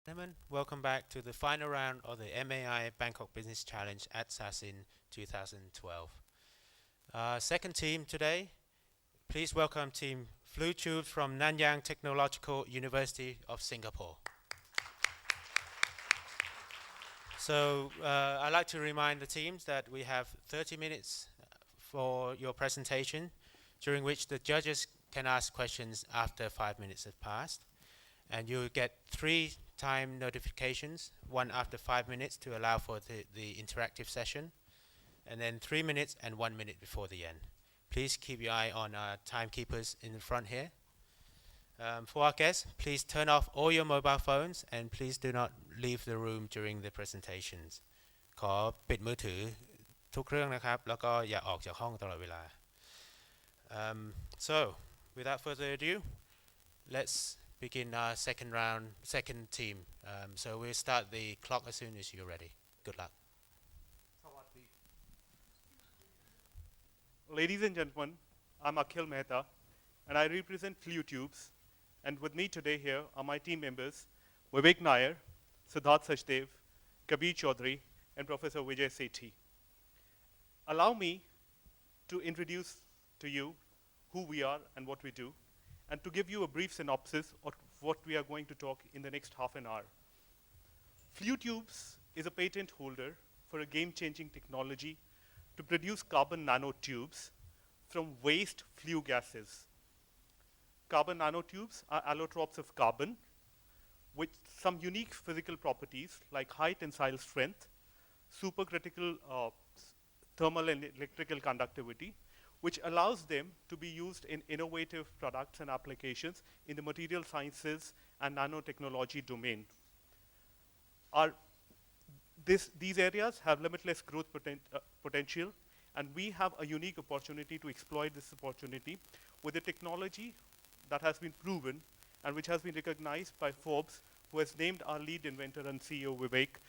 Gentlemen, welcome back to the final round of the MAI Bangkok Business Challenge at SASIN 2012. Second team today, please welcome team Flu Tube from Nanyang Technological University of Singapore. So I'd like to remind the teams that we have 30 minutes for your presentation, during which the judges can ask questions after 5 minutes have passed. And you'll get 3 time notifications, one after 5 minutes to allow for the interactive session, and then 3 minutes and 1 minute before the end. Please keep your eye on our timekeepers in the front here. For our guests, please turn off all your mobile phones and please do not leave the room during the presentations. ขอปิดมือถือทุกเครื่องนะครับแล้วก็อย่าออกจากห้องตลอดเวลา So, without further ado, let's begin our second round, second team. So we'll start the clock as soon as you're ready. Good luck. Ladies and gentlemen, I'm Akhil Mehta, and I represent Flu Tubes. And with me today here are my team members, Vivek Nair, Siddharth Sachdev, Kabir Chaudhary, and Professor Vijay Sethi. Allow me to introduce to you who we are and what we do, and to give you a brief synopsis of what we are going to talk in the next half an hour. Flu Tubes is a patent holder for a game-changing technology to produce carbon nanotubes from waste flue gases. Carbon nanotubes are allotropes of carbon with some unique physical properties like high tensile strength, supercritical thermal and electrical conductivity, which allows them to be used in innovative products and applications in the material sciences and nanotechnology domain. These areas have limitless growth potential, and we have a unique opportunity to exploit this opportunity with a technology that has been proven and which has been recognized by Forbes, who has named our lead inventor and CEO, Vivek,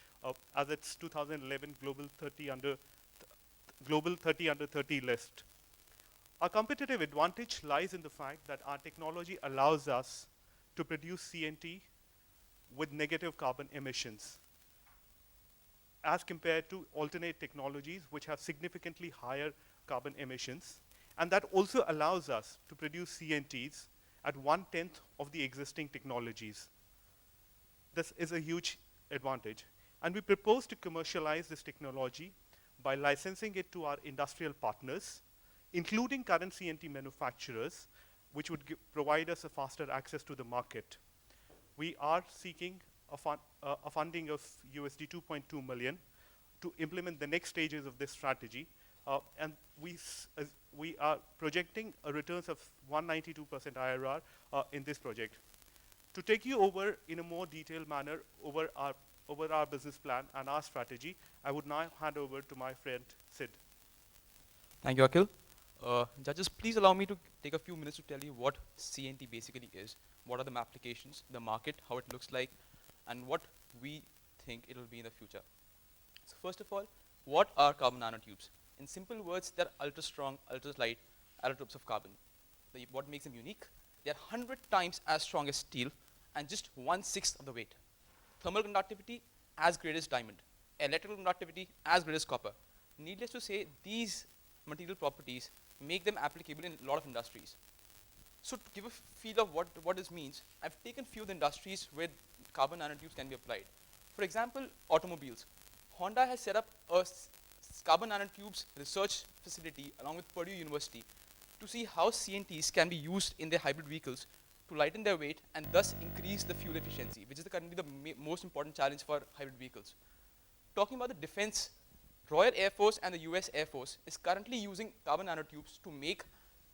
as its 2011 Global 30 Under 30 list. Our competitive advantage lies in the fact that our technology allows us to produce CNT with negative carbon emissions, as compared to alternate technologies which have significantly higher carbon emissions. And that also allows us to produce CNTs at 1/10 of the existing technologies. This is a huge advantage. And we propose to commercialize this technology by licensing it to our industrial partners, including current CNT manufacturers, which would provide us a faster access to the market. We are seeking a funding of USD 2.2 million to implement the next stages of this strategy. And we are projecting a returns of 192% IRR in this project. To take you over in a more detailed manner over our business plan and our strategy, I would now hand over to my friend Sid. Thank you, Akhil. Judges, please allow me to take a few minutes to tell you what CNT basically is, what are the applications, the market, how it looks like, and what we think it will be in the future. So first of all, what are carbon nanotubes? In simple words, they're ultra-strong, ultra-light allotropes of carbon. What makes them unique? They're 100 times as strong as steel and just 1/6 of the weight. Thermal conductivity as great as diamond. Electrical conductivity as great as copper. Needless to say, these material properties make them applicable in a lot of industries. So to give a feel of what this means, I've taken few of the industries where carbon nanotubes can be applied. For example, automobiles. Honda has set up a carbon nanotubes research facility along with Purdue University to see how CNTs can be used in their hybrid vehicles to lighten their weight and thus increase the fuel efficiency, which is currently the most important challenge for hybrid vehicles. Talking about the defense, Royal Air Force and the US Air Force is currently using carbon nanotubes to make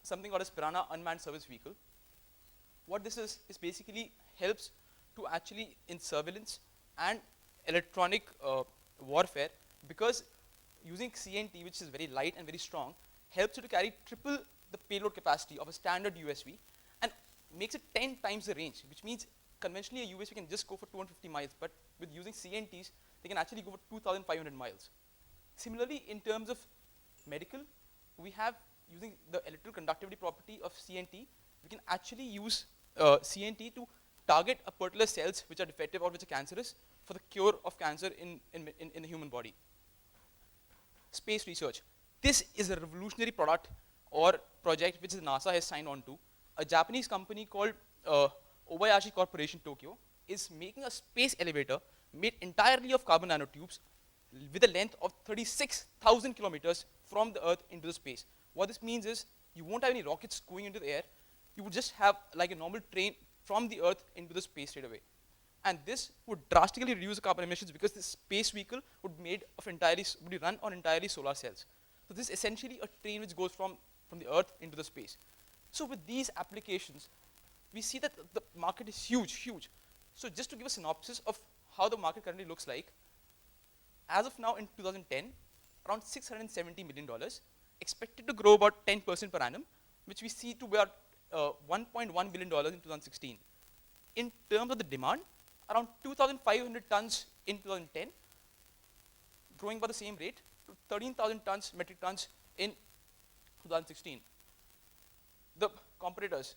something called as Piranha unmanned service vehicle. What this is basically helps to actually in surveillance and electronic warfare, because using CNT, which is very light and very strong, helps you to carry triple the payload capacity of a standard USV and makes it 10 times the range, which means conventionally a USV can just go for 250 miles, but with using CNTs, they can actually go for 2,500 miles. Similarly, in terms of medical, we have using the electrical conductivity property of CNT, we can actually use CNT to target a particular cells which are defective or which are cancerous for the cure of cancer in the human body. Space research. This is a revolutionary product or project which the NASA has signed on to. A Japanese company called Obayashi Corporation Tokyo is making a space elevator made entirely of carbon nanotubes with a length of 36,000 kilometers from the Earth into the space. What this means is you won't have any rockets going into the air. You would just have like a normal train from the Earth into the space straight away. And this would drastically reduce the carbon emissions because this space vehicle would be run on entirely solar cells. So this is essentially a train which goes from the Earth into the space. So with these applications, we see that the market is huge. So just to give a synopsis of how the market currently looks like, as of now in 2010, around $670 million, expected to grow about 10% per annum, which we see to be about $1.1 billion in 2016. In terms of the demand, around 2,500 tons in 2010, growing by the same rate to 13,000 metric tons in 2016. The competitors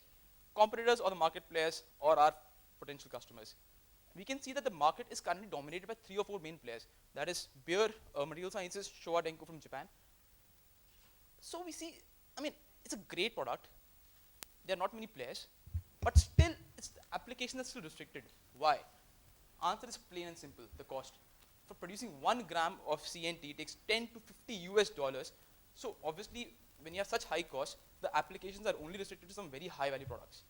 or the market players or our potential customers. We can see that the market is currently dominated by 3 or 4 main players. That is Bayer, Material Sciences, Showa Denko from Japan. So we see, I mean, it's a great product. There are not many players, but still, it's the application that's still restricted. Why? Answer is plain and simple, the cost. For producing 1 gram of CNT, it takes 10 to 50 US dollars. So obviously, when you have such high costs, the applications are only restricted to some very high value products.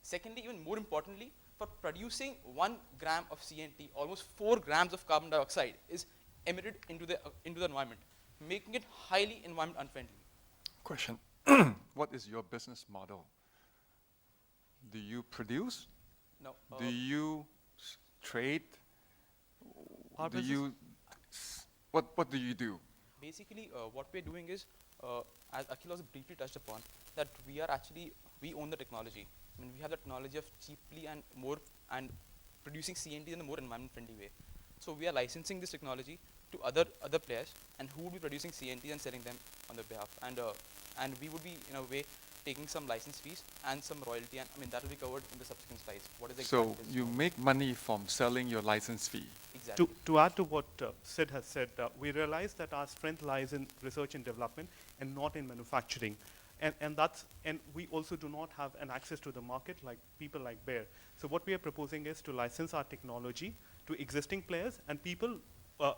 Secondly, even more importantly, for producing 1 gram of CNT, almost 4 grams of carbon dioxide is emitted into the environment, making it highly environment unfriendly. Question. What is your business model? Do you produce? No. Do you trade? Our Do business- you what do you do? Basically, what we're doing is, as Akhil also briefly touched upon, that we own the technology. I mean, we have the technology of cheaply and producing CNT in a more environment friendly way. So we are licensing this technology to other players, and who will be producing CNT and selling them on their behalf. And we would be in a way taking some license fees and some royalty, and I mean that will be covered in the subsequent slides. What is the So exact business you model? make money from selling your license fee. Exactly. To add to what Sid has said, we realize that our strength lies in research and development and not in manufacturing. And we also do not have an access to the market like people like Bayer. So what we are proposing is to license our technology to existing players and people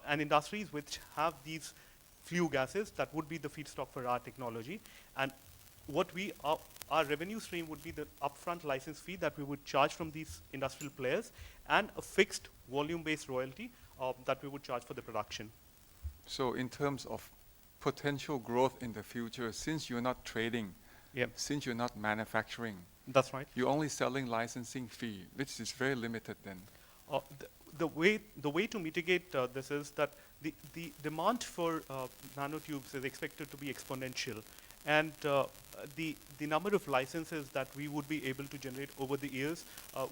and industries which have these flue gases that would be the feedstock for our technology. And what our revenue stream would be the upfront license fee that we would charge from these industrial players and a fixed volume-based royalty that we would charge for the production. So in terms of potential growth in the future, since you're not trading, Yeah, since you're not manufacturing, that's right. you're only selling licensing fee, which is very limited then. The way to mitigate this is that the demand for nanotubes is expected to be exponential, and the number of licenses that we would be able to generate over the years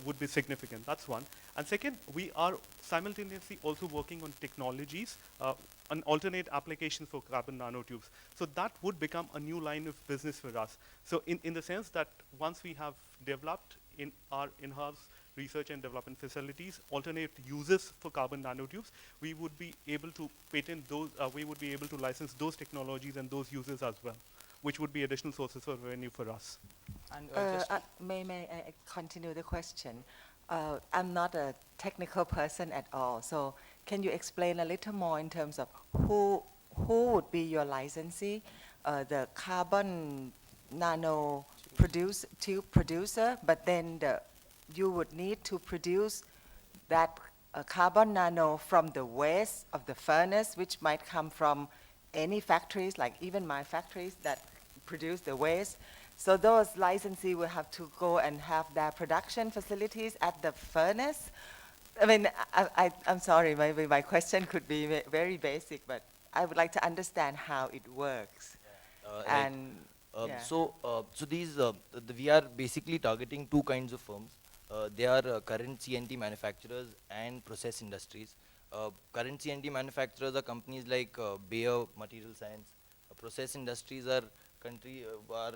would be significant. That's one. And second, we are simultaneously also working on technologies, on alternate applications for carbon nanotubes. So that would become a new line of business for us. So in the sense that once we have developed in our in-house research and development facilities alternate uses for carbon nanotubes, we would be able to patent those, we would be able to license those technologies and those uses as well, which would be additional sources of revenue for us. And May I continue the question? I'm not a technical person at all, so can you explain a little more in terms of who would be your licensee, the carbon nano tube producer, but then you would need to produce that carbon nano from the waste of the furnace, which might come from any factories, like even my factories that produce the waste. So those licensees will have to go and have their production facilities at the furnace. I mean, I'm sorry, maybe my question could be very basic, but I would like to understand how it works. And yeah. So we are basically targeting two kinds of firms. They are current CNT manufacturers and process industries. Current CNT manufacturers are companies like Bayer, Material Science. Process industries are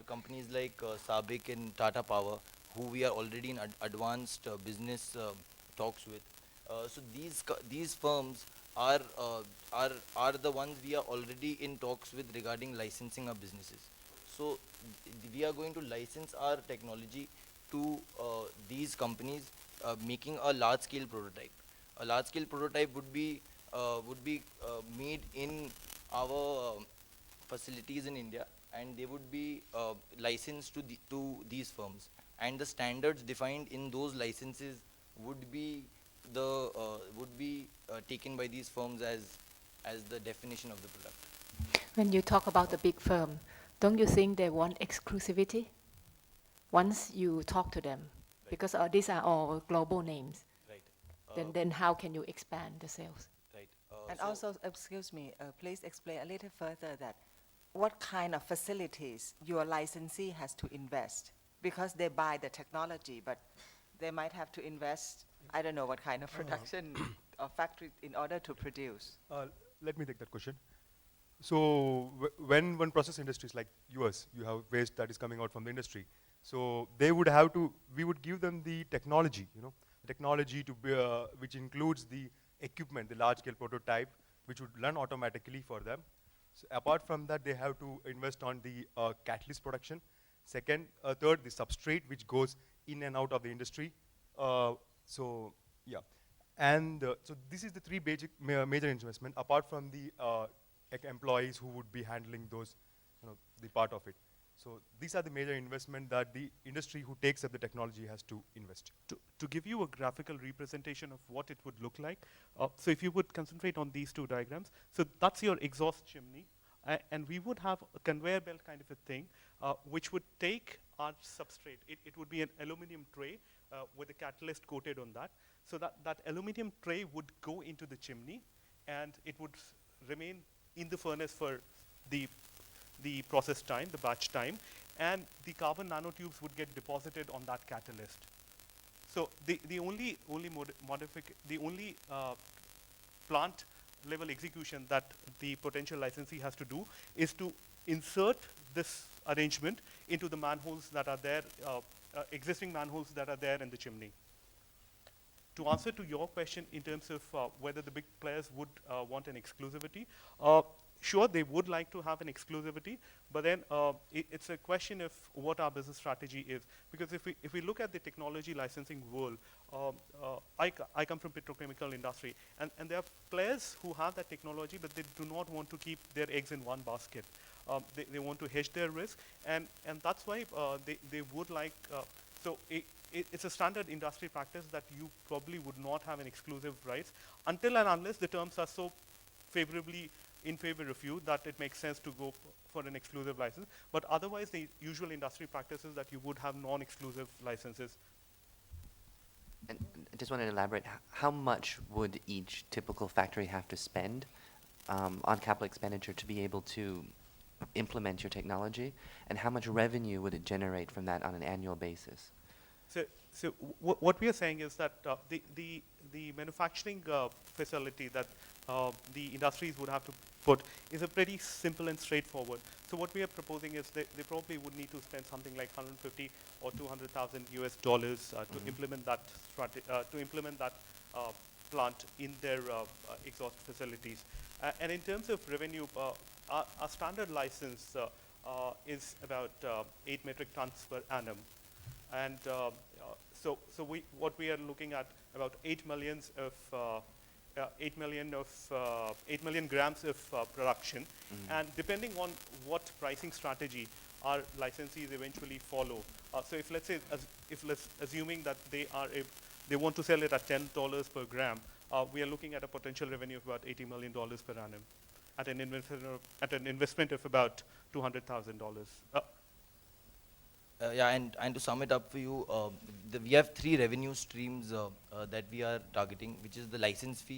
companies like SABIC and Tata Power. who we are already in advanced business talks with. So these firms are the ones we are already in talks with regarding licensing our businesses. So we are going to license our technology to these companies, making a large scale prototype. A large scale prototype would be made in our facilities in India, and they would be licensed to these firms, and the standards defined in those licenses would be taken by these firms as the definition of the product. When you talk about the big firm, don't you think they want exclusivity once you talk to them? Right. Because these are all global names. Right. Then how can you expand the sales? Right. And So also, excuse me, please explain a little further that what kind of facilities your licensee has to invest, because they buy the technology, but they might have to invest, I don't know what kind of production or factory in order to produce. Let me take that question. So when one process industries like yours, you have waste that is coming out from the industry. So they would have to, we would give them the technology, technology to be, which includes the equipment, the large scale prototype, which would run automatically for them. So apart from that, they have to invest on the catalyst production. Second, third, the substrate, which goes in and out of the industry. So yeah, and so this is the three major investment, apart from the employees who would be handling those, the part of it. So these are the major investment that the industry who takes up the technology has to invest. To give you a graphical representation of what it would look like, so if you would concentrate on these two diagrams, so that's your exhaust chimney, and we would have a conveyor belt kind of a thing, which would take our substrate. It would be an aluminum tray with a catalyst coated on that. So that aluminum tray would go into the chimney, and it would remain in the furnace for the process time, the batch time, and the carbon nanotubes would get deposited on that catalyst. So the only plant level execution that the potential licensee has to do is to insert this arrangement into the manholes that are there, existing manholes that are there in the chimney. To answer to your question in terms of whether the big players would want an exclusivity, sure, they would like to have an exclusivity, but then it's a question of what our business strategy is. Because if we look at the technology licensing world, I come from petrochemical industry, and there are players who have that technology, but they do not want to keep their eggs in one basket. They want to hedge their risk, and that's why they would like, it's a standard industry practice that you probably would not have an exclusive rights until and unless the terms are so favorably in favor of you that it makes sense to go for an exclusive license. But otherwise, the usual industry practice is that you would have non-exclusive licenses. And I just want to elaborate, how much would each typical factory have to spend on capital expenditure to be able to implement your technology, and how much revenue would it generate from that on an annual basis? So what we are saying is that the manufacturing facility that the industries would have to put is a pretty simple and straightforward. So what we are proposing is they probably would need to spend something like 150 or 200,000 US dollars to implement that plant in their exhaust facilities. And in terms of revenue, our standard license is about 8 metric tons per annum. And what we are looking at about 8 million grams of production, and depending on what pricing strategy our licensees eventually follow. So if let's say, assuming that they want to sell it at $10 per gram, we are looking at a potential revenue of about $80 million per annum, at an investment of about $200,000. Yeah, and to sum it up for you, we have 3 revenue streams that we are targeting, which is the license fee,